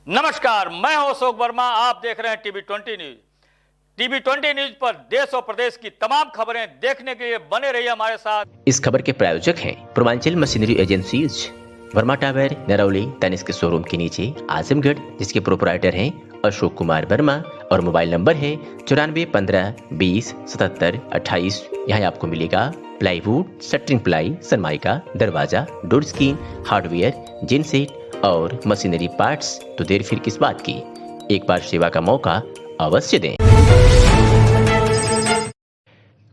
नमस्कार, मैं हूं अशोक वर्मा। आप देख रहे हैं टीवी 20 न्यूज। टीवी 20 न्यूज पर देश और प्रदेश की तमाम खबरें देखने के लिए बने रहिए हमारे साथ। इस खबर के प्रायोजक हैं Purvanchal machinery agencies, Verma tower, Narauli, Tanishq showroom के नीचे, आजमगढ़, जिसके प्रोपराइटर हैं अशोक कुमार वर्मा और मोबाइल नंबर है 9415207728। यहाँ आपको मिलेगा प्लाईवुड, शटरिंग प्लाई, सनमाइका, दरवाजा, डोर स्क्रीन, हार्डवेयर, जिन सेट और मशीनरी पार्ट्स। तो देर फिर किस बात की, एक बार सेवा का मौका अवश्य दें।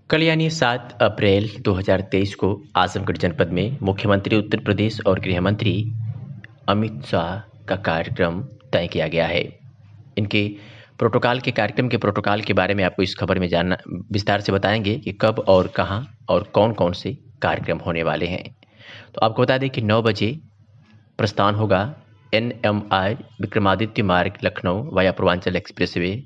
कल यानी 7 अप्रैल 2023 को आजमगढ़ जनपद में मुख्यमंत्री उत्तर प्रदेश और गृह मंत्री अमित शाह का कार्यक्रम तय किया गया है। इनके प्रोटोकॉल के कार्यक्रम के प्रोटोकॉल के बारे में आपको इस खबर में जानना विस्तार से बताएंगे कि कब और कहां और कौन कौन से कार्यक्रम होने वाले हैं। तो आपको बता दें कि 9 बजे प्रस्थान होगा NMR विक्रमादित्य मार्ग Lucknow via Purvanchal expressway,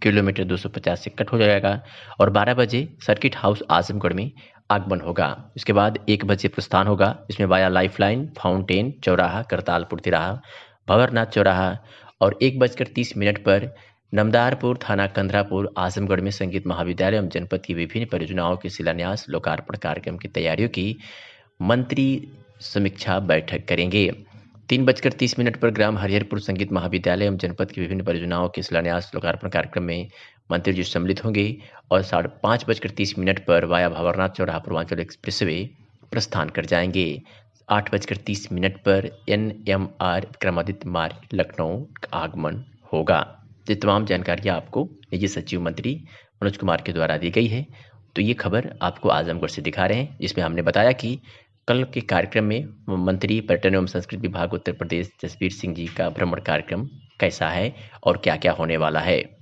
kilometre 250 से कट हो जाएगा और 12 बजे सर्किट हाउस आजमगढ़ में आगमन होगा। इसके बाद 1 बजे प्रस्थान होगा, इसमें वाया लाइफलाइन, फाउंटेन चौराहा, करतालपुर तिराहा, भंवरनाथ चौराहा और 1:30 पर नमदारपुर थाना कंदरापुर आजमगढ़ में संगीत महाविद्यालय एवं जनपद की विभिन्न परियोजनाओं के शिलान्यास लोकार्पण कार्यक्रम की तैयारियों की मंत्री समीक्षा बैठक करेंगे। 3:30 पर ग्राम हरिहरपुर संगीत महाविद्यालय एवं जनपद की विभिन्न परियोजनाओं के शिलान्यास लोकार्पण कार्यक्रम में मंत्री जी सम्मिलित होंगे और 5:30 पर वाया भंवरनाथ चौराहा पूर्वांचल एक्सप्रेसवे प्रस्थान कर जाएंगे। 8:30 पर NMR विक्रमादित्य मार्ग लखनऊ का आगमन होगा। ये तमाम जानकारियाँ आपको निजी सचिव मंत्री मनोज कुमार के द्वारा दी गई है। तो ये खबर आपको आजमगढ़ से दिखा रहे हैं, जिसमें हमने बताया कि कल के कार्यक्रम में मंत्री पर्यटन एवं संस्कृति विभाग उत्तर प्रदेश जसबीर सिंह जी का भ्रमण कार्यक्रम कैसा है और क्या क्या होने वाला है।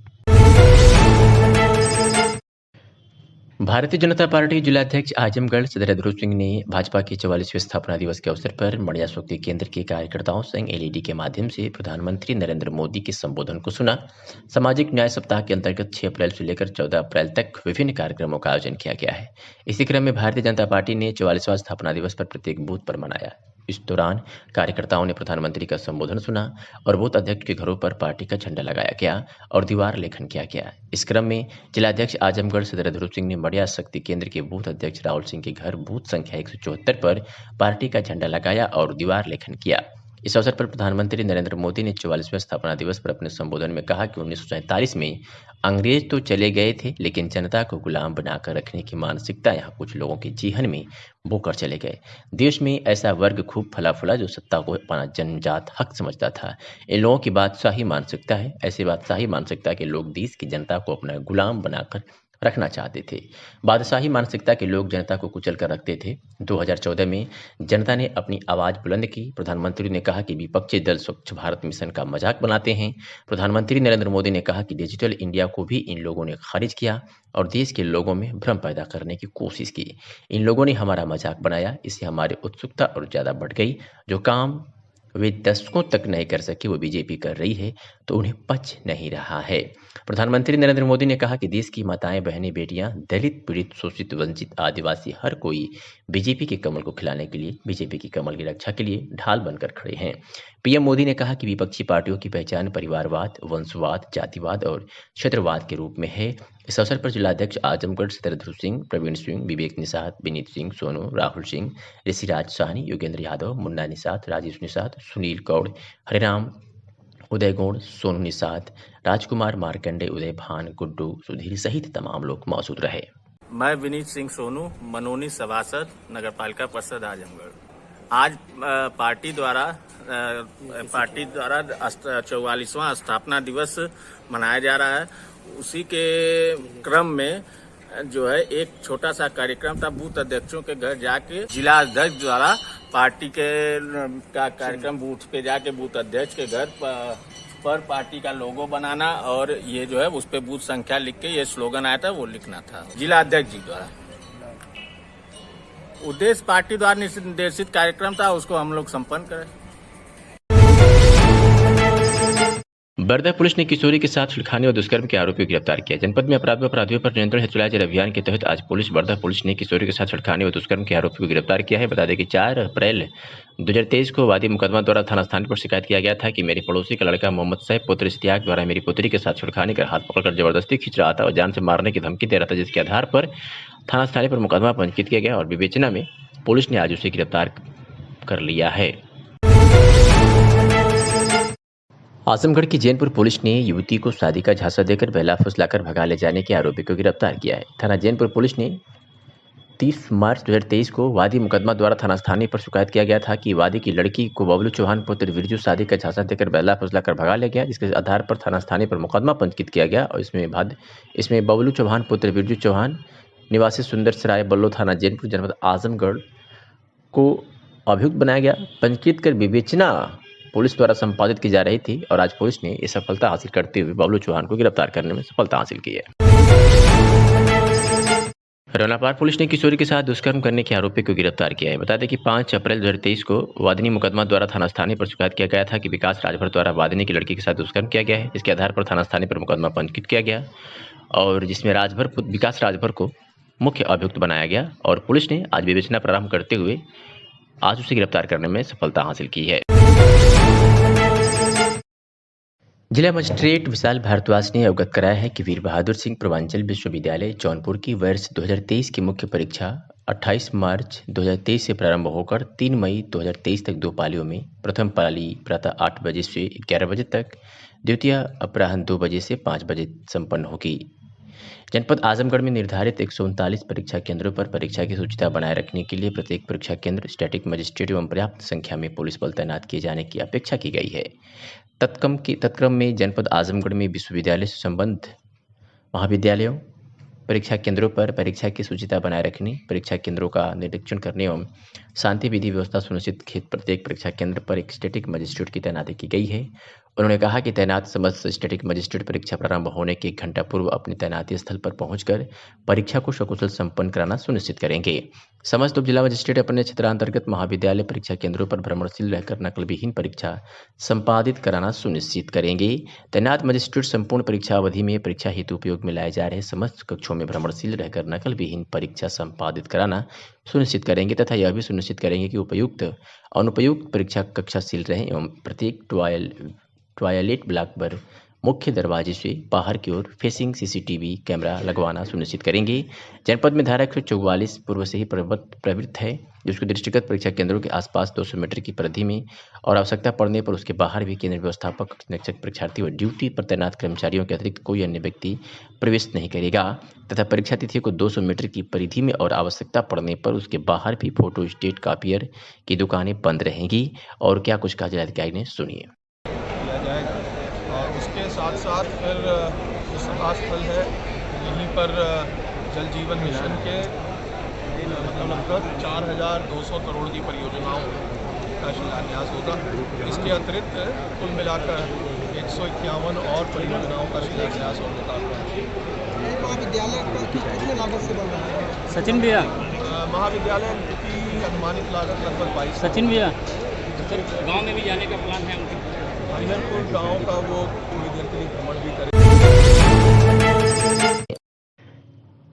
भारतीय जनता पार्टी जिलाध्यक्ष आजमगढ़ सदर ध्रुव सिंह ने भाजपा के 44वें स्थापना दिवस के अवसर पर मड़िया शक्ति केंद्र के कार्यकर्ताओं संग LED के माध्यम से प्रधानमंत्री नरेंद्र मोदी के संबोधन को सुना। सामाजिक न्याय सप्ताह के अंतर्गत 6 अप्रैल से लेकर 14 अप्रैल तक विभिन्न कार्यक्रमों का आयोजन किया गया है। इसी क्रम में भारतीय जनता पार्टी ने 44वां स्थापना दिवस पर प्रत्येक बूथ पर मनाया। इस दौरान कार्यकर्ताओं ने प्रधानमंत्री का संबोधन सुना और बूथ अध्यक्ष के घरों पर पार्टी का झंडा लगाया गया और दीवार लेखन किया गया। इस क्रम में जिलाध्यक्ष आजमगढ़ सदर ध्रुव सिंह ने मड़िया शक्ति केंद्र के बूथ अध्यक्ष राहुल सिंह के घर बूथ संख्या 174 पर पार्टी का झंडा लगाया और दीवार लेखन किया। इस अवसर पर प्रधानमंत्री नरेंद्र मोदी ने 44वें स्थापना दिवस पर अपने संबोधन में कहा कि 1947 में अंग्रेज तो चले गए थे, लेकिन जनता को गुलाम बनाकर रखने की मानसिकता यहाँ कुछ लोगों के जीवन में बोकर चले गए। देश में ऐसा वर्ग खूब फला फूला जो सत्ता को अपना जन्मजात हक समझता था। इन लोगों की बादशाही मानसिकता है। ऐसे बादशाही मानसिकता के लोग देश की जनता को अपना गुलाम बनाकर रखना चाहते थे। बादशाही मानसिकता के लोग जनता को कुचल कर रखते थे। 2014 में जनता ने अपनी आवाज बुलंद की। प्रधानमंत्री ने कहा कि विपक्षी दल स्वच्छ भारत मिशन का मजाक बनाते हैं। प्रधानमंत्री नरेंद्र मोदी ने कहा कि डिजिटल इंडिया को भी इन लोगों ने खारिज किया और देश के लोगों में भ्रम पैदा करने की कोशिश की। इन लोगों ने हमारा मजाक बनाया, इससे हमारी उत्सुकता और ज्यादा बढ़ गई। जो काम वे दशकों तक नहीं कर सके वो बीजेपी कर रही है, तो उन्हें पच नहीं रहा है। प्रधानमंत्री नरेंद्र मोदी ने कहा कि देश की माताएं, बहनें, बेटियां, दलित, पीड़ित, शोषित, वंचित, आदिवासी हर कोई बीजेपी के कमल को खिलाने के लिए, बीजेपी के कमल की रक्षा के लिए ढाल बनकर खड़े हैं। पीएम मोदी ने कहा कि विपक्षी पार्टियों की पहचान परिवारवाद, वंशवाद, जातिवाद और क्षेत्रवाद के रूप में है। इस अवसर पर जिलाध्यक्ष आजमगढ़ सदर ध्रुव सिंह, प्रवीण सिंह, विवेक निषाद, विनीत सिंह, सोनू, राहुल सिंह, ऋषिराज साहनी, योगेंद्र यादव, मुन्ना निषाद, राजेश निषाद, सुनील गौड़, हरिराम, उदय गौड़, सोनू निषाद, राजकुमार मार्कंडे, उदय भान, गुड्डू, सुधीर सहित तमाम लोग मौजूद रहे। मैं विनीत सिंह सोनू, मनोनीत सभासद, नगर पालिका परिषद आजमगढ़। आज पार्टी द्वारा 44वां स्थापना दिवस मनाया जा रहा है। उसी के क्रम में जो है एक छोटा सा कार्यक्रम था, बूथ अध्यक्षों के घर जाके जिला अध्यक्ष द्वारा पार्टी के का कार्यक्रम बूथ पे जाके बूथ अध्यक्ष के घर पर पार्टी का लोगो बनाना और ये जो है उस पे बूथ संख्या लिख के ये स्लोगन आया था वो लिखना था जिला अध्यक्ष जी द्वारा। उद्देश्य पार्टी द्वारा निर्देशित कार्यक्रम था, उसको हम लोग संपन्न करें। बरदा पुलिस ने किशोरी के साथ छेड़खानी और दुष्कर्म के आरोपी को गिरफ्तार किया। जनपद में अपराधियों पर नियंत्रण हेतु चलाए जा रहे अभियान के तहत आज बरदा पुलिस ने किशोरी के साथ छेड़खानी और दुष्कर्म के आरोपी को गिरफ्तार किया है। बता दें कि 4 अप्रैल 2023 को वादी मुकदमा द्वारा थाना स्थान पर शिकायत किया गया था कि मेरे पड़ोसी का लड़का मोहम्मद सैफ पुत्र इश्तियाक द्वारा मेरी पुत्री के साथ छुड़खाने कर हाथ पकड़कर जबरदस्ती खींच रहा था और जान से मारने की धमकी दे रहा था, जिसके आधार पर थाना स्थान पर मुकदमा पंजीकृत किया गया और विवेचना में पुलिस ने आज उसे गिरफ्तार कर लिया है। आजमगढ़ की जैनपुर पुलिस ने युवती को शादी का झांसा देकर बहला फुसलाकर भगा ले जाने के आरोपी को गिरफ्तार किया है। थाना जैनपुर पुलिस ने 30 मार्च 2023 को वादी मुकदमा द्वारा थाना स्थानीय पर शिकायत किया गया था कि वादी की लड़की को बबलू चौहान पुत्र विरजू शादी का झांसा देकर बहला फुसलाकर भगा ले गया, जिसके आधार पर थाना स्थानीय पर मुकदमा पंजीकृत किया गया और इसमें बबलू चौहान पुत्र विरजू चौहान निवासी सुंदर सराय बल्लो थाना जैनपुर जनपद आजमगढ़ को अभियुक्त बनाया गया। पंजीकृत कर विवेचना पुलिस द्वारा संपादित की जा रही थी और आज पुलिस ने यह सफलता हासिल करते हुए बबलू चौहान को गिरफ्तार करने में सफलता हासिल की है। रौनापार पुलिस ने किशोरी के साथ दुष्कर्म करने के आरोपी को गिरफ्तार किया है। बता दें कि 5 अप्रैल 2023 को वादिनी मुकदमा द्वारा थाना स्थानीय पर शिकायत किया गया था कि विकास राजभर द्वारा वादिनी की लड़की के साथ दुष्कर्म किया गया है। इसके आधार पर थाना स्थानीय पर मुकदमा पंजीकृत किया गया और जिसमें विकास राजभर को मुख्य अभियुक्त बनाया गया और पुलिस ने आज विवेचना प्रारंभ करते हुए आज उसे गिरफ्तार करने में सफलता हासिल की है। जिला मजिस्ट्रेट विशाल भारद्वाज ने अवगत कराया है कि वीर बहादुर सिंह पूर्वांचल विश्वविद्यालय जौनपुर की वर्ष 2023 की मुख्य परीक्षा 28 मार्च 2023 से प्रारंभ होकर 3 मई 2023 तक 2 पालियों में प्रथम पाली प्रातः 8 बजे से 11 बजे तक, द्वितीय अपराह्न 2 बजे से 5 बजे संपन्न होगी। जनपद आजमगढ़ में निर्धारित 139 परीक्षा केंद्रों पर परीक्षा की शुचिता बनाए रखने के लिए प्रत्येक परीक्षा केंद्र स्टैटिक मजिस्ट्रेट एवं पर्याप्त संख्या में पुलिस बल तैनात किए जाने की अपेक्षा की गई है। तत्क्रम में जनपद आजमगढ़ में विश्वविद्यालय से संबद्ध महाविद्यालयों परीक्षा केंद्रों पर परीक्षा की शुचिता बनाए रखने, परीक्षा केंद्रों का निरीक्षण करने एवं शांति विधि व्यवस्था सुनिश्चित प्रत्येक परीक्षा केंद्र पर एक स्टैटिक मजिस्ट्रेट की तैनाती की गई है। उन्होंने कहा कि तैनात समस्त स्टैटिक मजिस्ट्रेट परीक्षा प्रारंभ होने के 1 घंटा पूर्व अपने तैनाती स्थल पर पहुंचकर परीक्षा को सकुशल संपन्न कराना सुनिश्चित करेंगे। समस्त उप जिला मजिस्ट्रेट अपने क्षेत्रांतर्गत महाविद्यालय परीक्षा केंद्रों पर भ्रमणशील रहकर नकल विहीन परीक्षा संपादित कराना सुनिश्चित करेंगे। तैनात मजिस्ट्रेट संपूर्ण परीक्षा अवधि में परीक्षा हेतु उपयोग में लाए जा रहे समस्त कक्षों में भ्रमणशील रहकर नकल विहीन परीक्षा संपादित कराना सुनिश्चित करेंगे तथा यह भी सुनिश्चित करेंगे कि उपयुक्त अनुपयुक्त परीक्षा कक्षाशील रहें एवं प्रत्येक टॉयलेट ब्लॉक पर मुख्य दरवाजे से बाहर की ओर फेसिंग सीसीटीवी कैमरा लगवाना सुनिश्चित करेंगे। जनपद में धारा 144 पूर्व से ही प्रवृत्त है, जिसको दृष्टिगत परीक्षा केंद्रों के आसपास 200 मीटर की परिधि में और आवश्यकता पड़ने पर उसके बाहर भी केंद्र व्यवस्थापक, निरीक्षक, परीक्षार्थी व ड्यूटी पर तैनात कर्मचारियों के अतिरिक्त कोई अन्य व्यक्ति प्रवेश नहीं करेगा तथा परीक्षा तिथि को 200 मीटर की परिधि में और आवश्यकता पड़ने पर उसके बाहर भी फोटो स्टेट कॉपियर की दुकानें बंद रहेंगी। और क्या कुछ कहा जिलाधिकारी ने, सुनिए। और उसके साथ साथ फिर जो सभा स्थल है यहीं पर जल जीवन मिशन के मतलब लगभग 4200 करोड़ की परियोजनाओं का शिलान्यास होगा। इसके अतिरिक्त कुल मिलाकर 151 और परियोजनाओं का शिलान्यास और लोकार्पण। महाविद्यालय कितने लागत से बन रहा है? सचिन भैया, महाविद्यालय की अनुमानित लागत लगभग 22। सचिन भैया, गांव में भी जाने का प्लान है उनके? हरिहरपुर गांव का वो थोड़ी देर के लिए भ्रमण भी करें।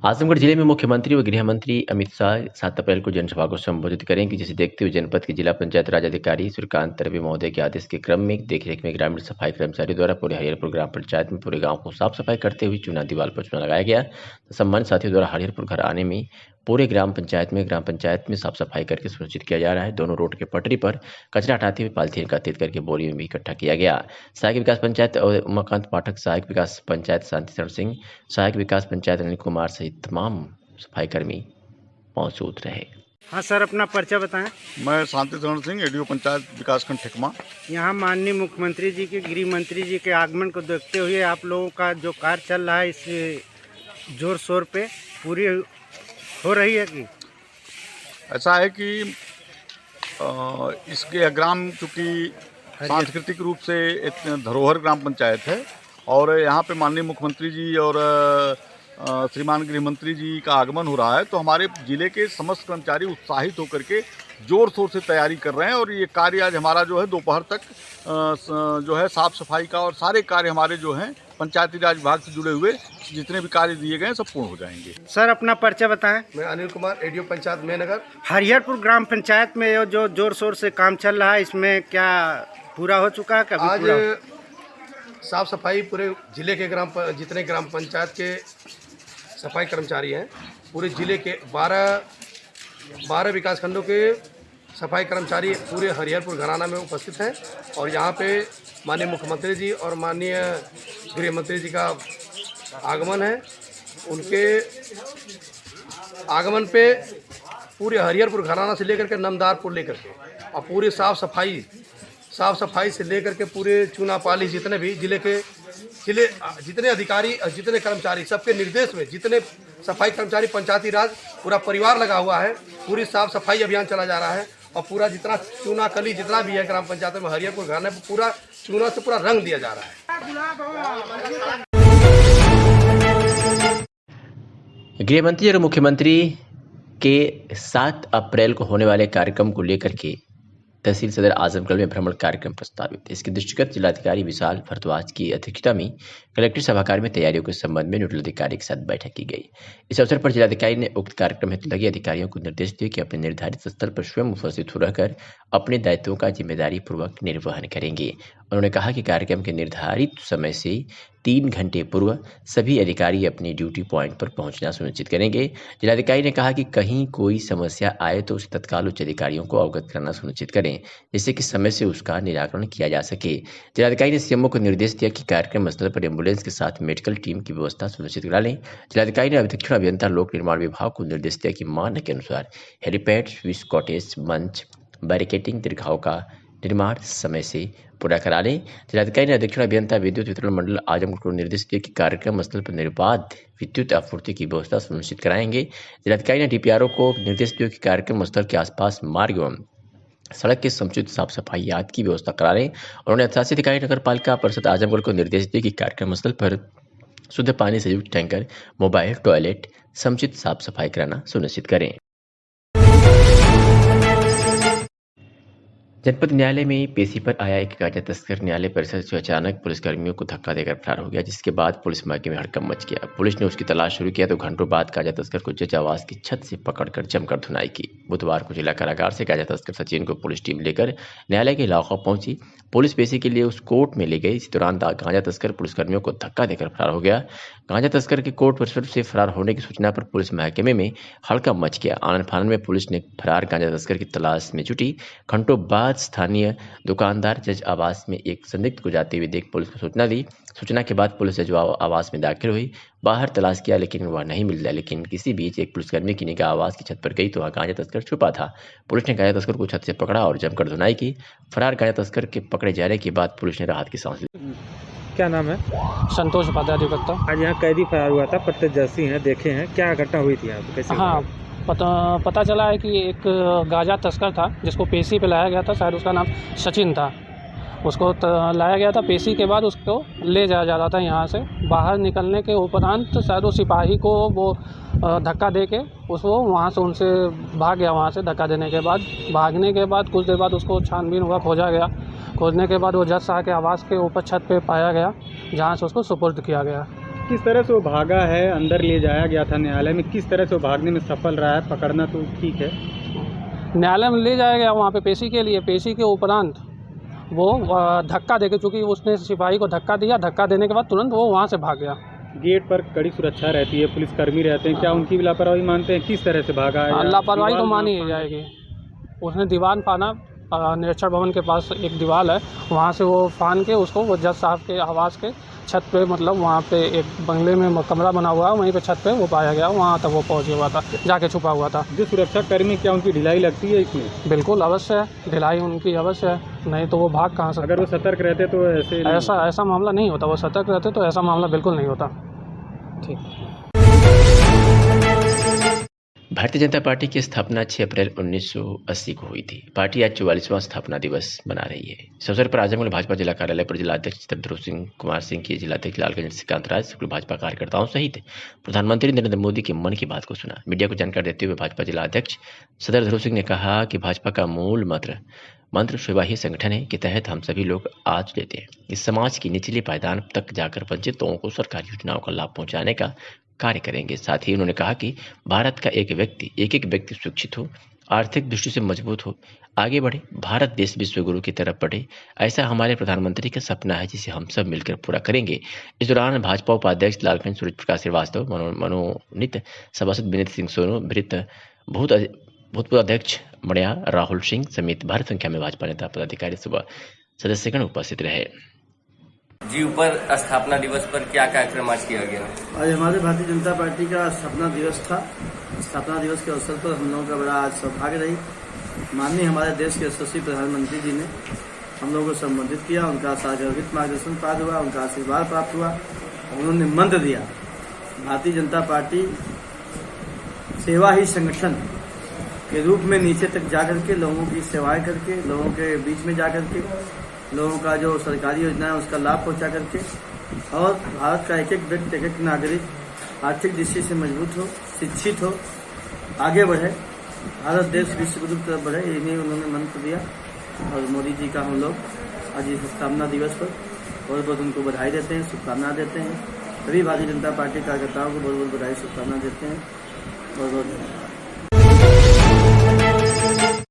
आजमगढ़ जिले में मुख्यमंत्री व गृह मंत्री अमित शाह 7 अप्रैल को जनसभा को संबोधित करेंगे, जिसे देखते हुए जनपद के जिला पंचायत राज अधिकारी सूर्यकांत तरवे महोदय के आदेश के क्रम में देखरेख में ग्रामीण सफाई कर्मचारी द्वारा पूरे हरिहरपुर ग्राम पंचायत में पूरे गांव को साफ सफाई करते हुए चूना दीवार पर चूना लगाया गया। सम्मानित साथियों द्वारा हरिहरपुर घर आने में पूरे ग्राम पंचायत में साफ सफाई करके सुनिश्चित किया जा रहा है। दोनों रोड के पटरी पर कचरा हटाते हुए पॉलीथीन एकत्रित करके बोरी में भी इकट्ठा किया गया। सहायक विकास पंचायत उमाकांत पाठक, सहायक विकास पंचायत शांति शरण सिंह, सहायक विकास पंचायत अनिल कुमार सहित तमाम सफाई कर्मी मौजूद रहे। हाँ सर, अपना पर्चा बताएं। मैं शांति शरण सिंह, एडीओ पंचायत विकासखंड ठेकमा। यहाँ माननीय मुख्यमंत्री जी के, गृह मंत्री जी के आगमन को देखते हुए आप लोगों का जो कार्य चल रहा है इस जोर शोर पे पूरी हो रही है कि? ऐसा है कि इसके ग्राम चूँकि सांस्कृतिक रूप से एक धरोहर ग्राम पंचायत है और यहाँ पे माननीय मुख्यमंत्री जी और श्रीमान गृह मंत्री जी का आगमन हो रहा है, तो हमारे जिले के समस्त कर्मचारी उत्साहित होकर के जोर शोर से तैयारी कर रहे हैं। और ये कार्य आज हमारा जो है दोपहर तक जो है साफ सफाई का और सारे कार्य हमारे जो हैं पंचायती राज विभाग से जुड़े हुए जितने भी कार्य दिए गए हैं सब पूर्ण हो जाएंगे। सर अपना परिचय बताएं। मैं अनिल कुमार, एडीओ पंचायत मेहनगर। हरिहरपुर ग्राम पंचायत में ये जो जोर शोर से काम चल रहा है, इसमें क्या पूरा हो चुका है? कभी आज साफ सफाई पूरे जिले के जितने ग्राम पंचायत के सफाई कर्मचारी हैं, पूरे जिले के 12 विकास खंडों के सफाई कर्मचारी पूरे हरिहरपुर घराना में उपस्थित हैं। और यहाँ पे माननीय मुख्यमंत्री जी और माननीय गृह मंत्री जी का आगमन है। उनके आगमन पे पूरे हरिहरपुर घराना से लेकर के नमदारपुर लेकर के और पूरी साफ सफाई से लेकर के पूरे चूनापाली जितने भी जितने अधिकारी और जितने कर्मचारी, सबके निर्देश में जितने सफाई कर्मचारी, पंचायती राज पूरा परिवार लगा हुआ है। पूरी साफ सफाई अभियान चला जा रहा है और पूरा जितना चूना कली जितना भी है ग्राम पंचायत में हरिहरपुर घराने पर पूरा चूना से पूरा रंग दिया जा रहा है। गृह मंत्री और मुख्यमंत्री के 7 अप्रैल को होने वाले कार्यक्रम को लेकर के तहसील सदर आजमगढ़ में भ्रमण कार्यक्रम प्रस्तावित। इसके दृष्टिगत जिलाधिकारी विशाल भारद्वाज की अध्यक्षता में कलेक्टर सभागार में तैयारियों के संबंध में नोडल अधिकारी के साथ बैठक की गई। इस अवसर पर जिलाधिकारी ने उक्त कार्यक्रम हेतु लगे अधिकारियों को निर्देश दिए कि अपने निर्धारित स्थल पर स्वयं उपस्थित रहकर अपने दायित्वों का जिम्मेदारी पूर्वक निर्वहन करेंगे। उन्होंने कहा कि कार्यक्रम के निर्धारित समय से 3 घंटे पूर्व सभी अधिकारी अपनी ड्यूटी पॉइंट पर पहुंचना सुनिश्चित करेंगे। जिलाधिकारी ने कहा कि कहीं कोई समस्या आए तो उसे तत्काल उच्च अधिकारियों को अवगत करना सुनिश्चित करें, जिससे कि समय से उसका निराकरण किया जा सके। जिलाधिकारी ने सीएमओ को निर्देश दिया कि कार्यक्रम स्थल पर एम्बुलेंस के साथ मेडिकल टीम की व्यवस्था सुनिश्चित करा लें। जिलाधिकारी ने अधीक्षण अभियंता लोक निर्माण विभाग को निर्देश दिया कि मानक के अनुसार हेलीपैड, स्विच कॉटेज, मंच, बैरिकेटिंग, दीर्घाओं का निर्माण समय से पूरा करा लें। जिलाधिकारी ने अधीक्षण अभियंता विद्युत वितरण मंडल आजमगढ़ को निर्देश दिया कि कार्यक्रम स्थल पर निर्बाध विद्युत आपूर्ति की व्यवस्था सुनिश्चित कराएंगे। जिलाधिकारी ने डीपीआरओ को निर्देश दिया कि कार्यक्रम स्थल के आसपास मार्ग एवं सड़क के समुचित साफ सफाई आदि की व्यवस्था करा लें। उन्होंने अधिशासी अधिकारी नगर पालिका परिषद आजमगढ़ को निर्देश दिया कि कार्यक्रम स्थल पर शुद्ध पानी से युक्त टैंकर, मोबाइल टॉयलेट, समुचित साफ सफाई कराना सुनिश्चित करें। जनपद न्यायालय में पेशी पर आया एक गांजा तस्कर न्यायालय परिसर से अचानक पुलिसकर्मियों को धक्का देकर फरार हो गया, जिसके बाद पुलिस मौके में हड़कंप मच गया। पुलिस ने उसकी तलाश शुरू किया तो घंटों बाद गांजा तस्कर को जज आवास की छत से पकड़कर जमकर धुनाई की। बुधवार को जिला कारागार से गांजा तस्कर सचिन को पुलिस टीम लेकर न्यायालय के इलाका पहुंची। पुलिस पेशी के लिए उस कोर्ट में ले गई। इस दौरान गांजा तस्कर पुलिसकर्मियों को धक्का देकर फरार हो गया। गांजा तस्कर के कोर्ट परिसर से फरार होने की सूचना पर पुलिस महकमे में हड़कंप मच गया। आनन फानन में पुलिस ने फरार गांजा तस्कर की तलाश में जुटी। घंटों बाद स्थानीय दुकानदार जज आवास में एक संदिग्ध को जाते हुए देख पुलिस को सूचना दी। सूचना के बाद पुलिस जज आवास में दाखिल हुई। बाहर तलाश किया लेकिन वह नहीं मिल रहा। लेकिन किसी बीच एक पुलिसकर्मी की निगाह आवास की छत पर गई तो वहाँ गांजा तस्कर छुपा था। पुलिस ने गांजा तस्कर को छत से पकड़ा और जमकर धुनाई की। फरार गांजा तस्कर के पकड़े जाने के बाद पुलिस ने राहत की सांस ली। क्या नाम है? संतोष उपाध्याय अधिवक्ता। आज यहाँ कैदी फरार हुआ था, प्रत्यक्षदर्शी हैं, देखे हैं, क्या घटना हुई थी यहाँ पे, कैसे? हाँ, पता चला है कि एक गांजा तस्कर था जिसको पेशी पे लाया गया था। शायद उसका नाम सचिन था। उसको लाया गया था। पेशी के बाद उसको ले जाया जा रहा था यहाँ से। बाहर निकलने के उपरांत शायद वो सिपाही को वो धक्का दे के उसको वहाँ से उनसे भाग गया। वहाँ से धक्का देने के बाद भागने के बाद कुछ देर बाद उसको छानबीन हुआ, खोजा गया। खोजने के बाद वो जज साहब के आवास के ऊपर छत पे पाया गया, जहाँ से उसको सुपुर्द किया गया। किस तरह से वो भागा है? अंदर ले जाया गया था न्यायालय में, किस तरह से वो भागने में सफल रहा है? पकड़ना तो ठीक है, न्यायालय में ले जाया गया वहाँ पे पेशी के लिए। पेशी के उपरांत वो धक्का देके, चूँकि उसने सिपाही को धक्का दिया, धक्का देने के बाद तुरंत वो वहाँ से भाग गया। गेट पर कड़ी सुरक्षा रहती है, पुलिसकर्मी रहते हैं, क्या उनकी भी लापरवाही मानते हैं? किस तरह से भागा है? लापरवाही तो मानी ही जाएगी। उसने दीवान फाना, निरीक्षण भवन के पास एक दीवार है, वहाँ से वो फान के उसको वो जज साहब के आवास के छत पे, मतलब वहाँ पे एक बंगले में कमरा बना हुआ है, वहीं पे छत पे वो पाया गया। वहाँ तक वो पहुँच हुआ था, जाके छुपा हुआ था। जो सुरक्षा कर्मी, क्या उनकी ढिलाई लगती है इसमें? बिल्कुल अवश्य है, ढिलाई उनकी अवश्य है, नहीं तो वो भाग कहाँ से? अगर वो सतर्क रहते तो ऐसा मामला नहीं होता। वो सतर्क रहते तो ऐसा मामला बिल्कुल नहीं होता। ठीक। भारतीय जनता पार्टी की स्थापना 6 अप्रैल 1980 को हुई थी। पार्टी आज 44वां स्थापना दिवस मना रही है। इस अवसर पर आजमगढ़ भाजपा जिला कार्यालय पर जिलाध्यक्ष चित्रध्रुव सिंह कुमार सिंह की जिलाध्यक्ष लालगंज श्रीकांत राज शुक्ल भाजपा कार्यकर्ताओं सहित प्रधानमंत्री नरेंद्र मोदी के मन की बात को सुना। मीडिया को जानकारी देते हुए भाजपा जिलाध्यक्ष सदर ध्रुव सिंह ने कहा कि भाजपा का मूल मंत्र सेवा ही संगठन है के तहत हम सभी लोग आज लेते हैं। इस समाज की निचले पायदान तक जाकर वंचित लोगों को सरकारी योजनाओं का लाभ पहुंचाने का कार्य करेंगे। साथ ही उन्होंने कहा कि भारत का एक एक व्यक्ति शिक्षित हो, आर्थिक दृष्टि से मजबूत हो, आगे बढ़े, भारत देश विश्व गुरु की तरफ बढ़े, ऐसा हमारे प्रधानमंत्री का सपना है जिसे हम सब मिलकर पूरा करेंगे। इस दौरान भाजपा उपाध्यक्ष लालगंज सूरज प्रकाश श्रीवास्तव, मनोनीत सभासद विनीत सिंह सोनू, भूतपूर्व अध्यक्ष मणिया राहुल सिंह समेत भारी संख्या में भाजपा नेता पदाधिकारी सुबह सदस्यगण उपस्थित रहे। जी, ऊपर स्थापना दिवस पर क्या कार्यक्रम आज किया गया? आज हमारे भारतीय जनता पार्टी का स्थापना दिवस था। स्थापना दिवस के अवसर पर हम लोगों का बड़ा आज सौभाग्य रही। माननीय हमारे देश के यशस्वी प्रधानमंत्री जी ने हम लोगों को संबोधित किया, उनका सार्वजनिक मार्गदर्शन प्राप्त हुआ, उनका आशीर्वाद प्राप्त हुआ। उन्होंने मंत्र दिया, भारतीय जनता पार्टी सेवा ही संगठन के रूप में नीचे तक जाकर के लोगों की सेवाएं करके, लोगों के बीच में जाकर के लोगों का जो सरकारी योजना है उसका लाभ पहुंचा करके और भारत का एक एक व्यक्ति, एक एक नागरिक आर्थिक दृष्टि से मजबूत हो, शिक्षित हो, आगे बढ़े, भारत देश विश्व गुरु की तरफ बढ़े, इन्हें उन्होंने मंत्र दिया। और मोदी जी का हम लोग आज इस स्थापना दिवस पर बहुत बहुत उनको बधाई देते हैं, शुभकामना देते हैं। सभी भारतीय जनता पार्टी कार्यकर्ताओं को बहुत बहुत बधाई शुभकामना देते हैं। बहुत बहुत धन्यवाद।